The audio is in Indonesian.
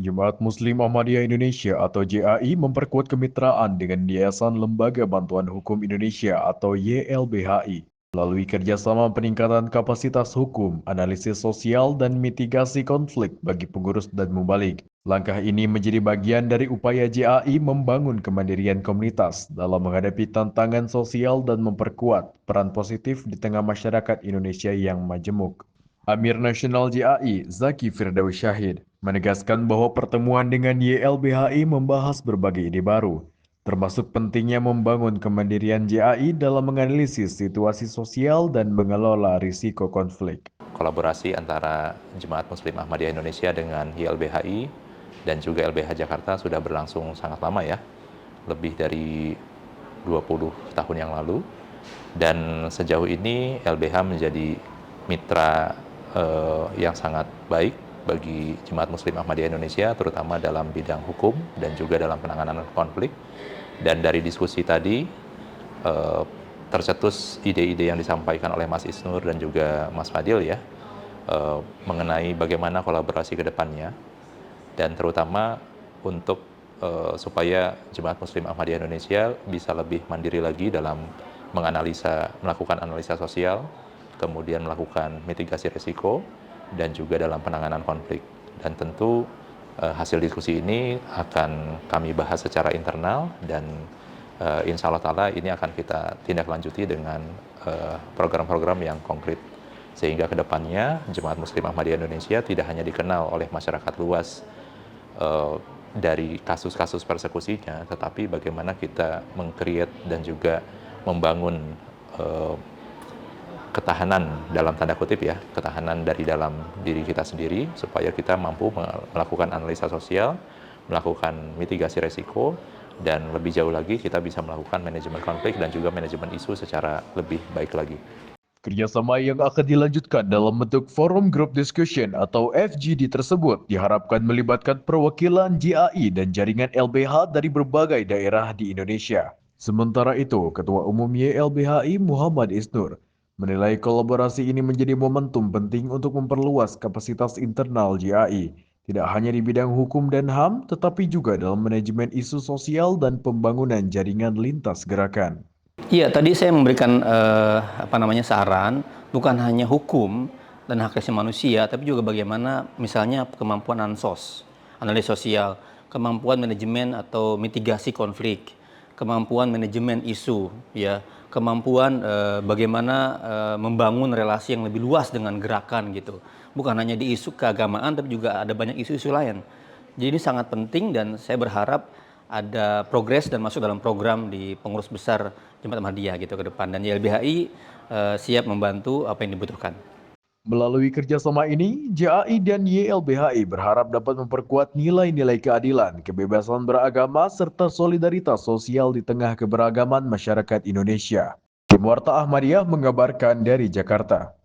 Jemaat Muslim Ahmadiyah Indonesia atau JAI memperkuat kemitraan dengan Yayasan Lembaga Bantuan Hukum Indonesia atau YLBHI melalui kerjasama peningkatan kapasitas hukum, analisis sosial, dan mitigasi konflik bagi pengurus dan mubalik. Langkah ini menjadi bagian dari upaya JAI membangun kemandirian komunitas dalam menghadapi tantangan sosial dan memperkuat peran positif di tengah masyarakat Indonesia yang majemuk. Amir Nasional JAI, Zaki Firdaus Syahid, menegaskan bahwa pertemuan dengan YLBHI membahas berbagai ide baru, termasuk pentingnya membangun kemandirian JAI dalam menganalisis situasi sosial dan mengelola risiko konflik. Kolaborasi antara Jemaat Muslim Ahmadiyah Indonesia dengan YLBHI dan juga LBH Jakarta sudah berlangsung sangat lama ya, lebih dari 20 tahun yang lalu. Dan sejauh ini LBH menjadi mitra yang sangat baik bagi Jemaat Muslim Ahmadiyah Indonesia, terutama dalam bidang hukum dan juga dalam penanganan konflik. Dan dari diskusi tadi, tercetus ide-ide yang disampaikan oleh Mas Isnur dan juga Mas Fadil ya, mengenai bagaimana kolaborasi ke depannya, dan terutama untuk supaya Jemaat Muslim Ahmadiyah Indonesia bisa lebih mandiri lagi dalam melakukan analisa sosial, kemudian melakukan mitigasi risiko, dan juga dalam penanganan konflik. Dan tentu hasil diskusi ini akan kami bahas secara internal dan insya Allah ta'ala ini akan kita tindak lanjuti dengan program-program yang konkret. Sehingga kedepannya Jemaat Muslim Ahmadiyah Indonesia tidak hanya dikenal oleh masyarakat luas dari kasus-kasus persekusinya, tetapi bagaimana kita meng-create dan juga membangun ketahanan dalam tanda kutip ya, ketahanan dari dalam diri kita sendiri supaya kita mampu melakukan analisa sosial, melakukan mitigasi resiko, dan lebih jauh lagi kita bisa melakukan manajemen konflik dan juga manajemen isu secara lebih baik lagi. Kerjasama yang akan dilanjutkan dalam bentuk Forum Group Discussion atau FGD tersebut diharapkan melibatkan perwakilan JAI dan jaringan LBH dari berbagai daerah di Indonesia. Sementara itu, Ketua Umum YLBHI Muhammad Isnur menilai kolaborasi ini menjadi momentum penting untuk memperluas kapasitas internal JAI, tidak hanya di bidang hukum dan HAM, tetapi juga dalam manajemen isu sosial dan pembangunan jaringan lintas gerakan. Iya, tadi saya memberikan saran, bukan hanya hukum dan hak asasi manusia, tapi juga bagaimana misalnya kemampuan ansos, analis sosial, kemampuan manajemen atau mitigasi konflik, kemampuan manajemen isu, ya, kemampuan bagaimana membangun relasi yang lebih luas dengan gerakan gitu. Bukan hanya di isu keagamaan, tapi juga ada banyak isu-isu lain. Jadi ini sangat penting dan saya berharap ada progres dan masuk dalam program di pengurus besar Jemaat Ahmadiyah gitu ke depan, dan YLBHI siap membantu apa yang dibutuhkan. Melalui kerjasama ini, JAI dan YLBHI berharap dapat memperkuat nilai-nilai keadilan, kebebasan beragama, serta solidaritas sosial di tengah keberagaman masyarakat Indonesia. Tim Warta Ahmadiyah mengabarkan dari Jakarta.